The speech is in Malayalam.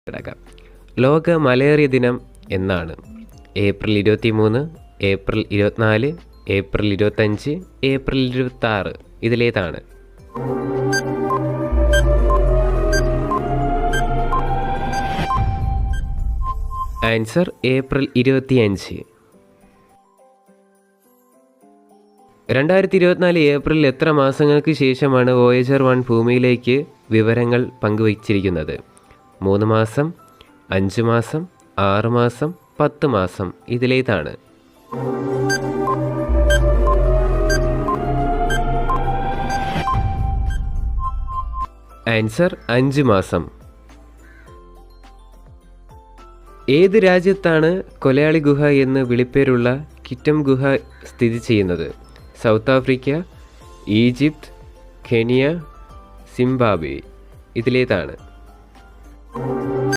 കിടക്കാം. ലോക മലേറിയ ദിനം എന്നാണ്? April 23, April 24, April 25, April 26. ഇതിലേതാണ്? Answer April 25. 2024 ഏപ്രിൽ എത്ര മാസങ്ങൾക്ക് ശേഷമാണ് വോയേജർ 1 ഭൂമിയിലേക്ക് വിവരങ്ങൾ പങ്കുവച്ചിരിക്കുന്നത്? 3 മാസം, 5 മാസം, 6 മാസം, 10 മാസം. ഇതിലേതാണ്? ആൻസർ 5 മാസം. ഏത് രാജ്യത്താണ് കൊലയാളി ഗുഹ എന്ന് വിളിപ്പേരുള്ള കിറ്റം ഗുഹ സ്ഥിതി ചെയ്യുന്നത്? South Africa, Egypt, Kenya, Zimbabwe. ഇതിലേതാണ്?